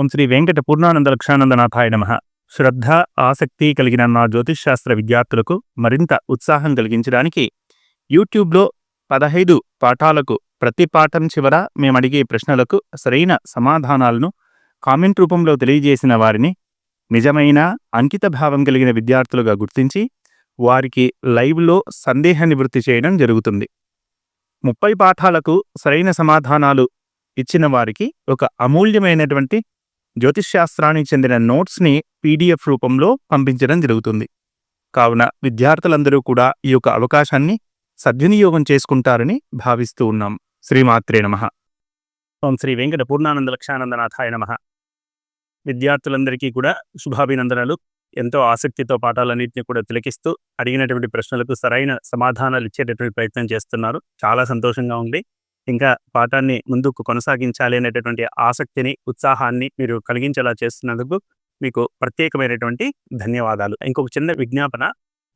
ఓం శ్రీ వెంకట పూర్ణానంద లక్షానందనాథాయ నమః. శ్రద్ధ, ఆసక్తి కలిగిన నా జ్యోతిష్శాస్త్ర విద్యార్థులకు మరింత ఉత్సాహం కలిగించడానికి యూట్యూబ్లో 15 పాఠాలకు ప్రతి పాఠం చివర మేమడిగే ప్రశ్నలకు సరైన సమాధానాలను కామెంట్ రూపంలో తెలియజేసిన వారిని నిజమైన అంకిత భావం కలిగిన విద్యార్థులుగా గుర్తించి వారికి లైవ్లో సందేహ నివృత్తి చేయడం జరుగుతుంది. 30 పాఠాలకు సరైన సమాధానాలు ఇచ్చిన వారికి ఒక అమూల్యమైనటువంటి జ్యోతిష్శాస్త్రానికి చెందిన నోట్స్ని పీడిఎఫ్ రూపంలో పంపించడం జరుగుతుంది. కావున విద్యార్థులందరూ కూడా ఈ యొక్క అవకాశాన్ని సద్వినియోగం చేసుకుంటారని భావిస్తూ ఉన్నాం. శ్రీమాత్రే నమః. ఓం శ్రీ వెంకట పూర్ణానంద లక్షానందనాథాయ నమః. విద్యార్థులందరికీ కూడా శుభాభినందనలు. ఎంతో ఆసక్తితో పాఠాలన్నింటినీ కూడా తిలకిస్తూ అడిగినటువంటి ప్రశ్నలకు సరైన సమాధానాలు ఇచ్చేటటువంటి ప్రయత్నం చేస్తున్నారు. చాలా సంతోషంగా ఉంది. ఇంకా పాఠాన్ని ముందుకు కొనసాగించాలి అనేటటువంటి ఆసక్తిని, ఉత్సాహాన్ని మీరు కలిగించేలా చేస్తున్నందుకు మీకు ప్రత్యేకమైనటువంటి ధన్యవాదాలు. ఇంకొక చిన్న విజ్ఞాపన,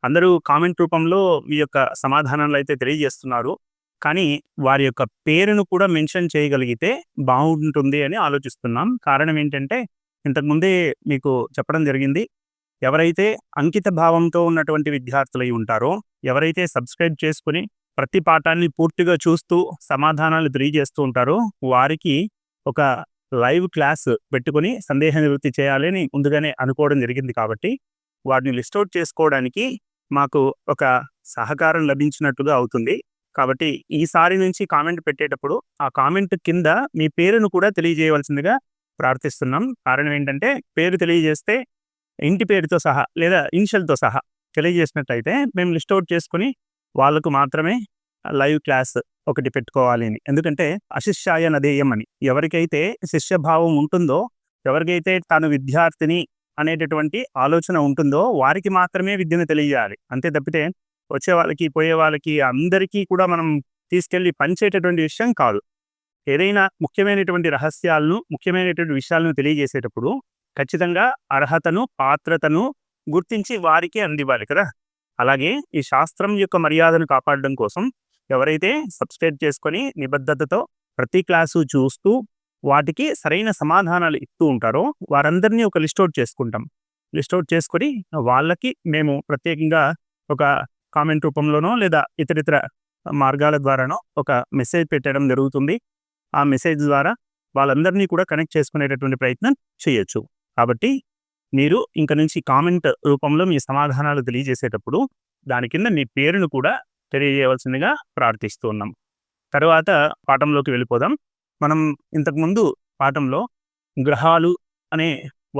అందరూ కామెంట్ రూపంలో మీ యొక్క సమాధానాలు అయితే తెలియజేస్తున్నారు, కానీ వారి యొక్క పేరును కూడా మెన్షన్ చేయగలిగితే బాగుంటుంది అని ఆలోచిస్తున్నాం. కారణం ఏంటంటే, ఇంతకుముందే మీకు చెప్పడం జరిగింది, ఎవరైతే అంకిత భావంతో ఉన్నటువంటి విద్యార్థులై ఉంటారో, ఎవరైతే సబ్స్క్రైబ్ చేసుకుని ప్రతి పాఠాన్ని పూర్తిగా చూస్తూ సమాధానాలు తెలియజేస్తూ ఉంటారో వారికి ఒక లైవ్ క్లాస్ పెట్టుకుని సందేహ నివృత్తి చేయాలని ముందుగానే అనుకోవడం జరిగింది. కాబట్టి వాటిని లిస్ట్ అవుట్ చేసుకోవడానికి మాకు ఒక సహకారం లభించినట్టుగా అవుతుంది. కాబట్టి ఈసారి నుంచి కామెంట్ పెట్టేటప్పుడు ఆ కామెంట్ కింద మీ పేరును కూడా తెలియజేయవలసిందిగా ప్రార్థిస్తున్నాం. కారణం ఏంటంటే, పేరు తెలియజేస్తే ఇంటి పేరుతో సహా లేదా ఇనిషియల్తో సహా తెలియజేసినట్టయితే మేము లిస్ట్ అవుట్ చేసుకుని వాళ్ళకు మాత్రమే లైవ్ క్లాస్ ఒకటి పెట్టుకోవాలి అని. ఎందుకంటే అశిష్యాయ నదేయం అని, ఎవరికైతే శిష్యభావం ఉంటుందో, ఎవరికైతే తాను విద్యార్థిని అనేటటువంటి ఆలోచన ఉంటుందో వారికి మాత్రమే విద్యను తెలియజేయాలి. అంతే తప్పితే వచ్చే వాళ్ళకి, పోయే వాళ్ళకి అందరికీ కూడా మనం తీసుకెళ్ళి పంచేటటువంటి విషయం కాదు. ఏదైనా ముఖ్యమైనటువంటి రహస్యాలను, ముఖ్యమైనటువంటి విషయాలను తెలియజేసేటప్పుడు ఖచ్చితంగా అర్హతను, పాత్రతను గుర్తించి వారికి అందివ్వాలి కదా. అలాగే ఈ శాస్త్రం యొక్క మర్యాదను కాపాడడం కోసం ఎవరైతే సబ్స్క్రైబ్ చేసుకొని నిబద్ధతతో ప్రతి క్లాసు చూస్తూ వాటికి సరైన సమాధానాలు ఇస్తూ ఉంటారో వారందరినీ ఒక లిస్ట్ అవుట్ చేసుకుంటాం. లిస్ట్ అవుట్ చేసుకొని వాళ్ళకి మేము ప్రత్యేకంగా ఒక కామెంట్ రూపంలోనో లేదా ఇతరితర మార్గాల ద్వారానో ఒక మెసేజ్ పెట్టడం జరుగుతుంది. ఆ మెసేజ్ ద్వారా వాళ్ళందరినీ కూడా కనెక్ట్ చేసుకునేటటువంటి ప్రయత్నం చేయొచ్చు. కాబట్టి మీరు ఇంక నుంచి కామెంట్ రూపంలో మీ సమాధానాలు తెలియజేసేటప్పుడు దాని కింద మీ పేరును కూడా తెలియజేయవలసిందిగా ప్రార్థిస్తూ ఉన్నాం. తర్వాత పాఠంలోకి వెళ్ళిపోదాం. మనం ఇంతకుముందు పాఠంలో గ్రహాలు అనే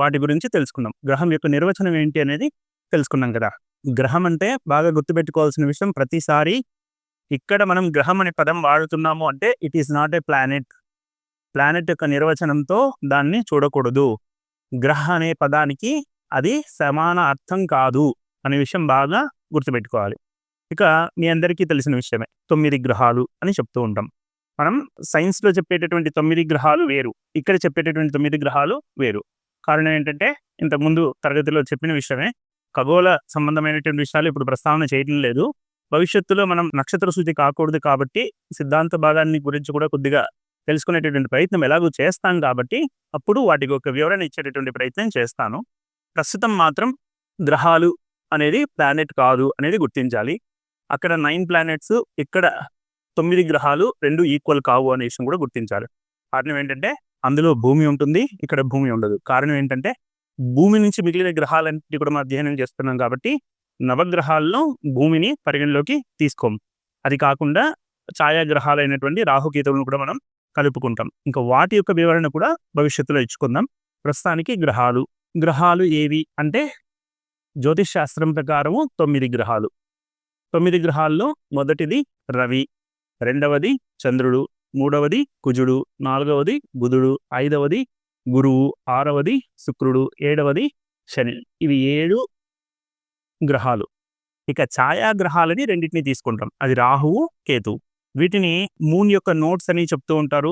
వాటి గురించి తెలుసుకున్నాం. గ్రహం యొక్క నిర్వచనం ఏంటి అనేది తెలుసుకున్నాం కదా. గ్రహం అంటే బాగా గుర్తుపెట్టుకోవాల్సిన విషయం, ప్రతిసారి ఇక్కడ మనం గ్రహం అనే పదం వాడుతున్నాము అంటే it is not a planet. Planet యొక్క నిర్వచనంతో దాన్ని చూడకూడదు. గ్రహ అనే పదానికి అది సమాన అర్థం కాదు అనే విషయం బాగా గుర్తుపెట్టుకోవాలి. ఇక మీ అందరికీ తెలిసిన విషయమే, 9 గ్రహాలు అని చెప్తూ ఉంటాం. మనం సైన్స్లో చెప్పేటటువంటి 9 గ్రహాలు వేరు, ఇక్కడ చెప్పేటటువంటి 9 గ్రహాలు వేరు. కారణం ఏంటంటే, ఇంతకుముందు తరగతిలో చెప్పిన విషయమే, ఖగోళ సంబంధమైనటువంటి విషయాలు ఇప్పుడు ప్రస్తావన చేయడం లేదు. భవిష్యత్తులో మనం నక్షత్ర సూచి కాకూడదు కాబట్టి సిద్ధాంత భాగాన్ని గురించి కూడా కొద్దిగా తెలుసుకునేటటువంటి ప్రయత్నం ఎలాగో చేస్తాం. కాబట్టి అప్పుడు వాటికి ఒక వివరణ ఇచ్చేటటువంటి ప్రయత్నం చేస్తాను. ప్రస్తుతం మాత్రం గ్రహాలు అనేది ప్లానెట్ కాదు అనేది గుర్తించాలి. అక్కడ 9 ప్లానెట్స్, ఇక్కడ 9 గ్రహాలు, 2 ఈక్వల్ కావు అనే విషయం కూడా గుర్తించాలి. కారణం ఏంటంటే, అందులో భూమి ఉంటుంది, ఇక్కడ భూమి ఉండదు. కారణం ఏంటంటే, భూమి నుంచి మిగిలిన గ్రహాలన్నింటినీ కూడా మనం అధ్యయనం చేస్తున్నాం కాబట్టి నవగ్రహాల్లో భూమిని పరిగణలోకి తీసుకోం. అది కాకుండా ఛాయాగ్రహాలైనటువంటి రాహుకేతువులను కూడా మనం కలుపుకుంటాం. ఇంకా వాటి యొక్క వివరణ కూడా భవిష్యత్తులో ఇచ్చుకుందాం. ప్రస్తుతానికి గ్రహాలు ఏవి అంటే, జ్యోతిష్ శాస్త్రం ప్రకారము 9 గ్రహాలు. 9 గ్రహాల్లో మొదటిది రవి, రెండవది చంద్రుడు, మూడవది కుజుడు, నాలుగవది బుధుడు, ఐదవది గురువు, ఆరవది శుక్రుడు, ఏడవది శని. ఇవి 7 గ్రహాలు. ఇక ఛాయాగ్రహాలని రెండింటిని తీసుకుంటాం, అది రాహువు, కేతువు. వీటిని మూన్ యొక్క నోట్స్ అని చెప్తూ ఉంటారు.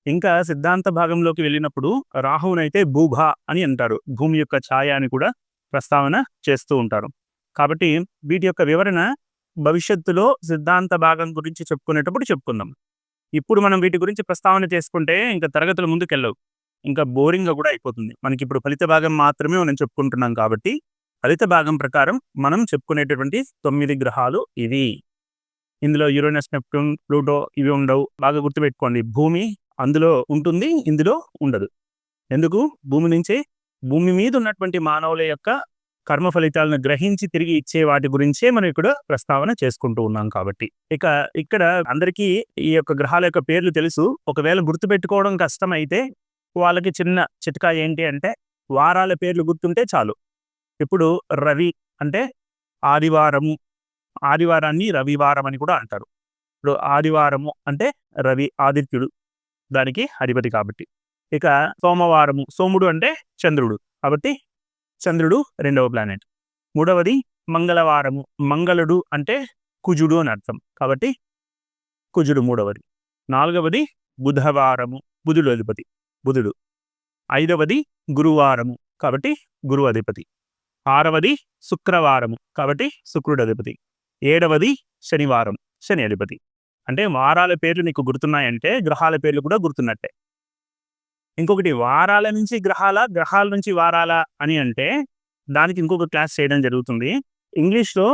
ఇంకా సిద్ధాంత భాగంలోకి వెళ్ళినప్పుడు రాహువునైతే భూభా అని అంటారు, భూమి యొక్క ఛాయ అని కూడా ప్రస్తావన చేస్తూ ఉంటారు. కాబట్టి వీటి యొక్క వివరణ భవిష్యత్తులో సిద్ధాంత భాగం గురించి చెప్పుకునేటప్పుడు చెప్పుకుందాం. ఇప్పుడు మనం వీటి గురించి ప్రస్తావన చేసుకుంటే ఇంకా తరగతుల ముందుకెళ్ళవు. ఇంకా బోరింగ్గా కూడా అయిపోతుంది. మనకి ఇప్పుడు ఫలిత భాగం మాత్రమే మనం చెప్పుకుంటున్నాం కాబట్టి ఫలిత భాగం ప్రకారం మనం చెప్పుకునేటటువంటి 9 గ్రహాలు ఇవి. ఇందులో యురేనస్, నెప్ట్యూన్, ప్లూటో ఇవి ఉండవు. బాగా గుర్తుపెట్టుకోండి, భూమి అందులో ఉంటుంది, ఇందులో ఉండదు. ఎందుకు? భూమి మీద ఉన్నటువంటి మానవుల యొక్క కర్మ ఫలితాలను గ్రహించి తిరిగి ఇచ్చే వాటి గురించే మనం ఇక్కడ ప్రస్తావన చేసుకుంటూ ఉన్నాం కాబట్టి. ఇక ఇక్కడ అందరికీ ఈ యొక్క గ్రహాల యొక్క పేర్లు తెలుసు. ఒకవేళ గుర్తుపెట్టుకోవడం కష్టమైతే వాళ్ళకి చిన్న చిట్కా ఏంటి అంటే వారాల పేర్లు గుర్తుంటే చాలు. ఇప్పుడు రవి అంటే ఆదివారము, ఆదివారాన్ని రవివారం అని కూడా అంటారు. ఇప్పుడు ఆదివారము అంటే రవి ఆదిత్యుడు, దానికి అధిపతి కాబట్టి. ఇక సోమవారము, సోముడు అంటే చంద్రుడు కాబట్టి చంద్రుడు రెండవ ప్లానెట్. మూడవది మంగళవారము, మంగళుడు అంటే కుజుడు అని అర్థం కాబట్టి కుజుడు మూడవది. నాలుగవది బుధవారము, బుధుడు అధిపతి బుధుడు. ఐదవది గురువారము కాబట్టి గురువు అధిపతి. ఆరవది శుక్రవారము కాబట్టి శుక్రుడు అధిపతి. ఏడవది శనివారం, శని అధిపతి. అంటే వారాల పేర్లు నీకు గుర్తున్నాయంటే గ్రహాల పేర్లు కూడా గుర్తున్నట్టే. ఇంకొకటి వారాల నుంచి గ్రహాల నుంచి వారాల అని అంటే దానికి ఇంకొక క్లాస్ చేయడం జరుగుతుంది. ఇంగ్లీష్లో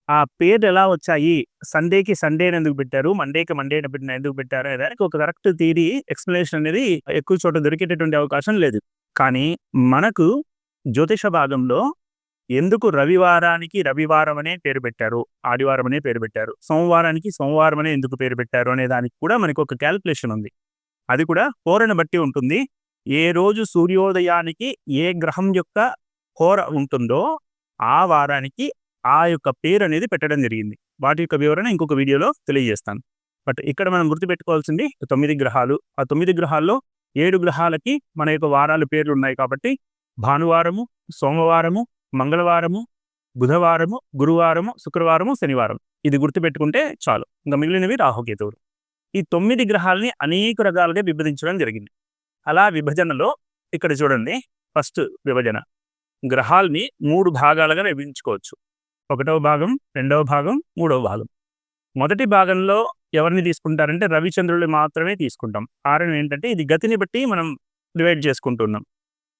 ఆ పేర్లు ఎలా వచ్చాయి, సండేకి సండే ఎందుకు పెట్టారు, మండేకి మండే ఎందుకు పెట్టారు అనే దానికి ఒక కరెక్ట్ థియరీ ఎక్స్ప్లెనేషన్ అనేది ఎక్కువ చోట దొరికేటటువంటి అవకాశం లేదు. కానీ మనకు జ్యోతిష భాగంలో ఎందుకు రవివారానికి రవివారం అనే పేరు పెట్టారు, ఆదివారం అనే పేరు పెట్టారు, సోమవారానికి సోమవారం అనే ఎందుకు పేరు పెట్టారు అనే దానికి కూడా మనకు ఒక క్యాల్కులేషన్ ఉంది. అది కూడా హోరను బట్టి ఉంటుంది. ఏ రోజు సూర్యోదయానికి ఏ గ్రహం యొక్క హోర ఉంటుందో ఆ వారానికి ఆ యొక్క పేరు అనేది పెట్టడం జరిగింది. వాటి యొక్క వివరణ ఇంకొక వీడియోలో తెలియజేస్తాను. బట్ ఇక్కడ మనం గుర్తుపెట్టుకోవాల్సింది 9 గ్రహాలు. ఆ 9 గ్రహాల్లో 7 గ్రహాలకి మన యొక్క వారాల పేర్లు ఉన్నాయి కాబట్టి భానువారము, సోమవారము, మంగళవారము, బుధవారము, గురువారము, శుక్రవారము, శనివారం. ఇది గుర్తుపెట్టుకుంటే చాలు. ఇంకా మిగిలినవి రాహుకేతువులు. ఈ 9 గ్రహాలని అనేక రకాలుగా విభజించడం జరిగింది. అలా విభజనలో ఇక్కడ చూడండి, ఫస్ట్ విభజన గ్రహాల్ని 3 భాగాలుగా విభజించుకోవచ్చు. 1వ భాగం, 2వ భాగం, 3వ భాగం. మొదటి భాగంలో ఎవరిని తీసుకుంటారంటే రవిచంద్రులు మాత్రమే తీసుకుంటాం. కారణం ఏంటంటే ఇది గతిని బట్టి మనం డివైడ్ చేసుకుంటున్నాం.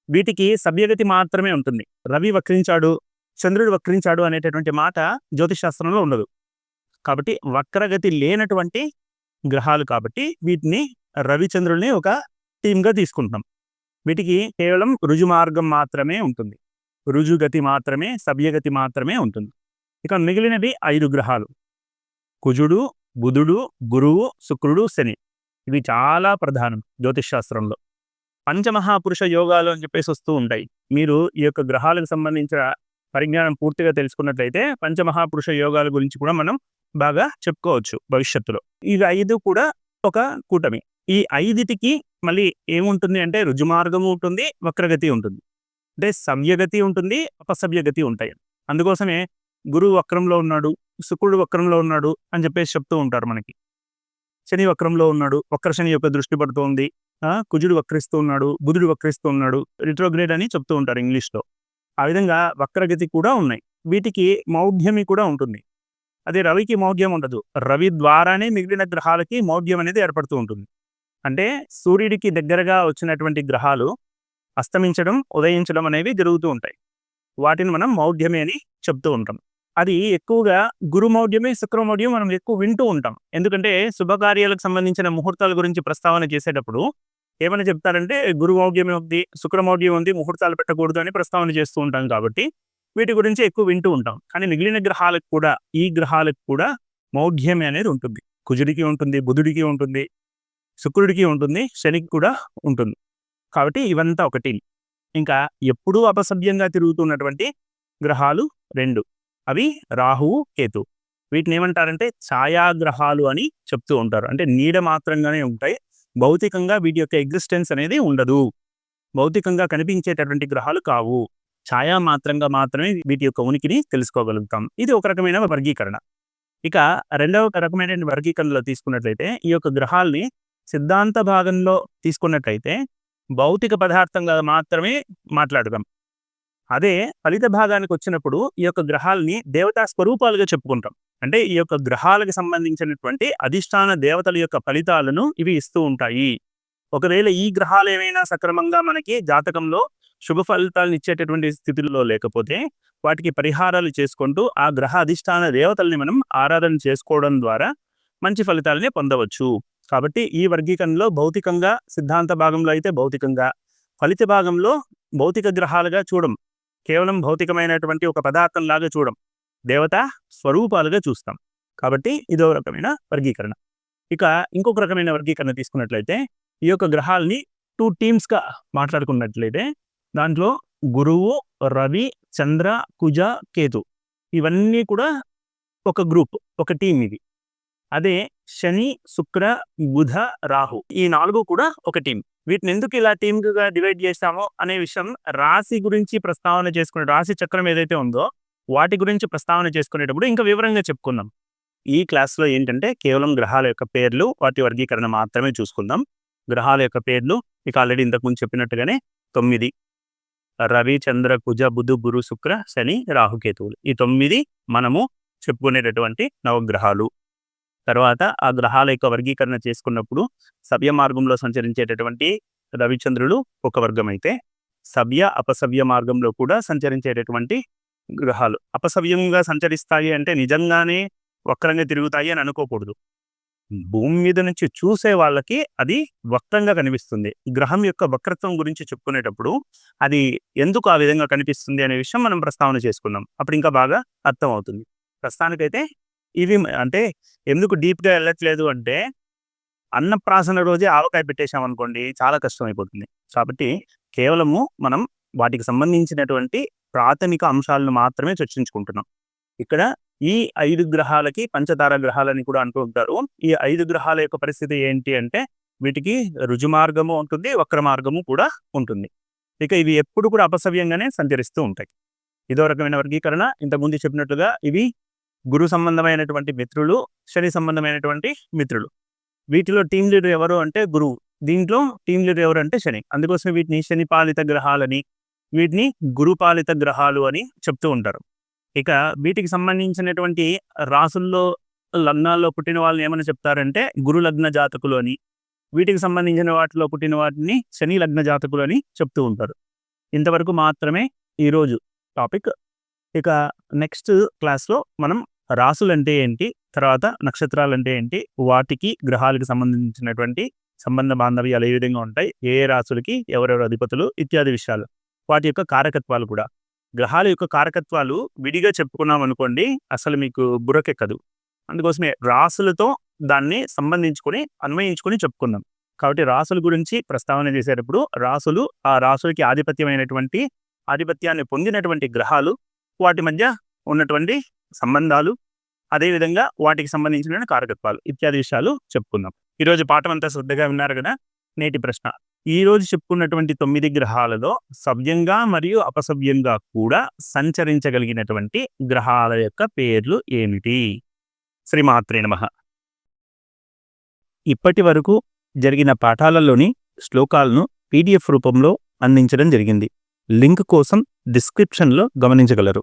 వీటికి సవ్యగతి మాత్రమే ఉంటుంది. రవి వక్రించాడు, చంద్రుడు వక్రించాడు అనేటటువంటి మాట జ్యోతిషాస్త్రంలో ఉండదు. కాబట్టి వక్రగతి లేనటువంటి గ్రహాలు కాబట్టి వీటిని రవిచంద్రుల్ని ఒక టీమ్గా తీసుకుంటాం. వీటికి కేవలం రుజు మార్గం మాత్రమే ఉంటుంది, రుజుగతి మాత్రమే, సవ్యగతి మాత్రమే ఉంటుంది. ఇక మిగిలినవి 5 గ్రహాలు: కుజుడు, బుధుడు, గురువు, శుక్రుడు, శని. ఇవి చాలా ప్రధానం జ్యోతిషాస్త్రంలో. పంచమహాపురుష యోగాలు అని చెప్పేసి వస్తూ ఉంటాయి. మీరు ఈ యొక్క గ్రహాలకు సంబంధించిన పరిజ్ఞానం పూర్తిగా తెలుసుకున్నట్లయితే పంచమహాపురుష యోగాల గురించి కూడా మనం బాగా చెప్పుకోవచ్చు భవిష్యత్తులో. ఇవి 5 కూడా ఒక కూటమి. ఈ 5టికి మళ్ళీ ఏముంటుంది అంటే రుజుమార్గము ఉంటుంది, వక్రగతి ఉంటుంది. అంటే సవ్యగతి ఉంటుంది, అపసవ్యగతి ఉంటాయి. అందుకోసమే గురువు వక్రంలో ఉన్నాడు, శుక్రుడు వక్రంలో ఉన్నాడు అని చెప్పేసి చెప్తూ ఉంటారు మనకి. శని వక్రంలో ఉన్నాడు, వక్ర శని యొక్క దృష్టి పడుతోంది, కుజుడు వక్రిస్తూ ఉన్నాడు, బుధుడు వక్రిస్తూ ఉన్నాడు, రిట్రోగ్రేడ్ అని చెప్తూ ఉంటారు ఇంగ్లీష్లో. ఆ విధంగా వక్రగతి కూడా ఉన్నాయి. వీటికి మౌఢ్యమి కూడా ఉంటుంది. అదే రవికి మౌఢ్యం ఉండదు. రవి ద్వారానే మిగిలిన గ్రహాలకి మౌఢ్యం అనేది ఏర్పడుతూ ఉంటుంది. అంటే సూర్యుడికి దగ్గరగా వచ్చినటువంటి గ్రహాలు అస్తమించడం, ఉదయించడం అనేవి జరుగుతూ ఉంటాయి. వాటిని మనం మౌఢ్యమే అని చెప్తూ ఉంటాం. అది ఎక్కువగా గురుమౌఢ్యమే, శుక్రమౌఢ్యం మనం ఎక్కువ వింటూ ఉంటాం. ఎందుకంటే శుభకార్యాలకు సంబంధించిన ముహూర్తాల గురించి ప్రస్తావన చేసేటప్పుడు ఏమైనా చెప్తారంటే గురుమౌఢ్యమే ఉంది, శుక్రమౌఢ్యం ఉంది, ముహూర్తాలు పెట్టకూడదు అని ప్రస్తావన చేస్తూ ఉంటాం. కాబట్టి వీటి గురించి ఎక్కువ వింటూ ఉంటాం. కానీ మిగిలిన గ్రహాలకు కూడా, ఈ గ్రహాలకు కూడా మౌఢ్యమే అనేది ఉంటుంది. కుజుడికి ఉంటుంది, బుధుడికి ఉంటుంది, శుక్రుడికి ఉంటుంది, శనికి కూడా ఉంటుంది. కాబట్టి ఇవంతా ఒకటి. ఇంకా ఎప్పుడూ అపసవ్యంగా తిరుగుతున్నటువంటి గ్రహాలు 2. అవి రాహువు, కేతు. వీటిని ఏమంటారంటే ఛాయాగ్రహాలు అని చెప్తూ ఉంటారు. అంటే నీడ మాత్రంగానే ఉంటాయి, భౌతికంగా వీటి యొక్క ఎగ్జిస్టెన్స్ అనేది ఉండదు. భౌతికంగా కనిపించేటటువంటి గ్రహాలు కావు, ఛాయా మాత్రంగా మాత్రమే వీటి యొక్క ఉనికిని తెలుసుకోగలుగుతాం. ఇది ఒక రకమైన వర్గీకరణ. ఇక 2వ రకమైన వర్గీకరణలో తీసుకున్నట్లయితే ఈ యొక్క గ్రహాల్ని సిద్ధాంత భాగంలో తీసుకున్నట్లయితే భౌతిక పదార్థంగా మాత్రమే మాట్లాడతాం. అదే ఫలిత భాగానికి వచ్చినప్పుడు ఈ యొక్క గ్రహాలని దేవతా స్వరూపాలుగా చెప్పుకుంటాం. అంటే ఈ యొక్క గ్రహాలకు సంబంధించినటువంటి అధిష్టాన దేవతల యొక్క ఫలితాలను ఇవి ఇస్తూ ఉంటాయి. ఒకవేళ ఈ గ్రహాలు ఏమైనా సక్రమంగా మనకి జాతకంలో శుభ ఫలితాలను ఇచ్చేటటువంటి స్థితిలో లేకపోతే వాటికి పరిహారాలు చేసుకుంటూ ఆ గ్రహ అధిష్టాన దేవతల్ని మనం ఆరాధన చేసుకోవడం ద్వారా మంచి ఫలితాలని పొందవచ్చు. కాబట్టి ఈ వర్గీకరణలో భౌతికంగా సిద్ధాంత భాగంలో అయితే భౌతికంగా, ఫలిత భాగంలో భౌతిక గ్రహాలుగా చూడం, కేవలం భౌతికమైనటువంటి ఒక పదార్థం లాగా చూడం, దేవతా స్వరూపాలుగా చూస్తాం. కాబట్టి ఇదో రకమైన వర్గీకరణ. ఇక ఇంకొక రకమైన వర్గీకరణ తీసుకున్నట్లయితే ఈ యొక్క గ్రహాలని 2 టీమ్స్గా మాట్లాడుకున్నట్లయితే దాంట్లో గురువు, రవి, చంద్ర, కుజ, కేతు ఇవన్నీ కూడా ఒక గ్రూప్, ఒక టీం ఇది. అదే శని, శుక్ర, బుధ, రాహు ఈ 4 కూడా ఒక టీం. వీటిని ఎందుకు ఇలా టీమ్గా డివైడ్ చేస్తామో అనే విషయం రాశి గురించి ప్రస్తావన చేసుకునే, రాశి చక్రం ఏదైతే ఉందో వాటి గురించి ప్రస్తావన చేసుకునేటప్పుడు ఇంకా వివరంగా చెప్పుకుందాం. ఈ క్లాస్లో ఏంటంటే కేవలం గ్రహాల యొక్క పేర్లు, వాటి వర్గీకరణ మాత్రమే చూసుకుందాం. గ్రహాల యొక్క పేర్లు ఇక ఆల్రెడీ ఇంతకుముందు చెప్పినట్టుగానే 9: రవి, చంద్ర, కుజ, బుధు, గురు, శుక్ర, శని, రాహుకేతువులు. ఈ 9 మనము చెప్పుకునేటటువంటి నవగ్రహాలు. తర్వాత ఆ గ్రహాల యొక్క వర్గీకరణ చేసుకున్నప్పుడు సవ్య మార్గంలో సంచరించేటటువంటి రవిచంద్రులు ఒక వర్గం అయితే, సవ్య అపసవ్య మార్గంలో కూడా సంచరించేటటువంటి గ్రహాలు. అపసవ్యంగా సంచరిస్తాయి అంటే నిజంగానే వక్రంగా తిరుగుతాయి అని అనుకోకూడదు. భూమి మీద నుంచి చూసే వాళ్ళకి అది వక్రంగా కనిపిస్తుంది. గ్రహం యొక్క వక్రత్వం గురించి చెప్పుకునేటప్పుడు అది ఎందుకు ఆ విధంగా కనిపిస్తుంది అనే విషయం మనం ప్రస్తావన చేసుకుందాం. అప్పుడు ఇంకా బాగా అర్థం అవుతుంది. ప్రస్తుతానికైతే ఇవి అంటే ఎందుకు డీప్గా వెళ్ళట్లేదు అంటే అన్నప్రాసన రోజే ఆవకాయ పెట్టేశామనుకోండి చాలా కష్టం అయిపోతుంది. కాబట్టి కేవలము మనం వాటికి సంబంధించినటువంటి ప్రాథమిక అంశాలను మాత్రమే చర్చించుకుంటున్నాం. ఇక్కడ ఈ 5 గ్రహాలకి పంచతార గ్రహాలని కూడా అంటూ ఉంటారు. ఈ 5 గ్రహాల యొక్క పరిస్థితి ఏంటి అంటే వీటికి రుజు మార్గము ఉంటుంది, వక్ర మార్గము కూడా ఉంటుంది. ఇక ఇవి ఎప్పుడు కూడా అపసవ్యంగానే సంచరిస్తూ ఉంటాయి. ఇదో రకమైన వర్గీకరణ. ఇంతకుముందు చెప్పినట్లుగా ఇవి గురు సంబంధమైనటువంటి మిత్రులు, శని సంబంధమైనటువంటి మిత్రులు. వీటిలో టీం లీడర్ ఎవరు అంటే గురువు, దీంట్లో టీం లీడర్ ఎవరు అంటే శని. అందుకోసం వీటిని శని పాలిత గ్రహాలని, వీటిని గురుపాలిత గ్రహాలు అని చెప్తూ ఉంటారు. ఇక వీటికి సంబంధించినటువంటి రాసుల్లో లగ్నాల్లో పుట్టిన వాళ్ళని ఏమని చెప్తారంటే గురు లగ్న జాతకులు అని, వీటికి సంబంధించిన వాటిలో పుట్టిన వాటిని శని లగ్న జాతకులు అని చెప్తూ ఉంటారు. ఇంతవరకు మాత్రమే ఈరోజు టాపిక్. ఇక నెక్స్ట్ క్లాస్లో మనం రాసులు అంటే ఏంటి, తర్వాత నక్షత్రాలు అంటే ఏంటి, వాటికి గ్రహాలకు సంబంధించినటువంటి సంబంధ బాంధవ్యాలు ఏ విధంగా ఉంటాయి, ఏ రాసులకి ఎవరెవరు అధిపతులు ఇత్యాది విషయాలు, వాటి యొక్క కారకత్వాలు కూడా. గ్రహాల యొక్క కారకత్వాలు విడిగా చెప్పుకున్నాం అనుకోండి అసలు మీకు బుర్రకెక్కదు. అందుకోసమే రాసులతో దాన్ని సంబంధించుకొని అన్వయించుకొని చెప్పుకుందాం. కాబట్టి రాసుల గురించి ప్రస్తావన చేసేటప్పుడు రాసులు, ఆ రాసులకి ఆధిపత్యాన్ని పొందినటువంటి గ్రహాలు, వాటి మధ్య ఉన్నటువంటి సంబంధాలు, అదేవిధంగా వాటికి సంబంధించిన కారకత్వాలు ఇత్యాది విషయాలు చెప్పుకుందాం. ఈరోజు పాఠం అంతా శ్రద్ధగా విన్నారు కదా. నేటి ప్రశ్న: ఈరోజు చెప్పుకున్నటువంటి 9 గ్రహాలలో సవ్యంగా మరియు అపసవ్యంగా కూడా సంచరించగలిగినటువంటి గ్రహాల యొక్క పేర్లు ఏమిటి? శ్రీమాత్రే నమః. ఇప్పటి వరకు జరిగిన పాఠాలలోని శ్లోకాలను PDF రూపంలో అందించడం జరిగింది. లింక్ కోసం డిస్క్రిప్షన్లో గమనించగలరు.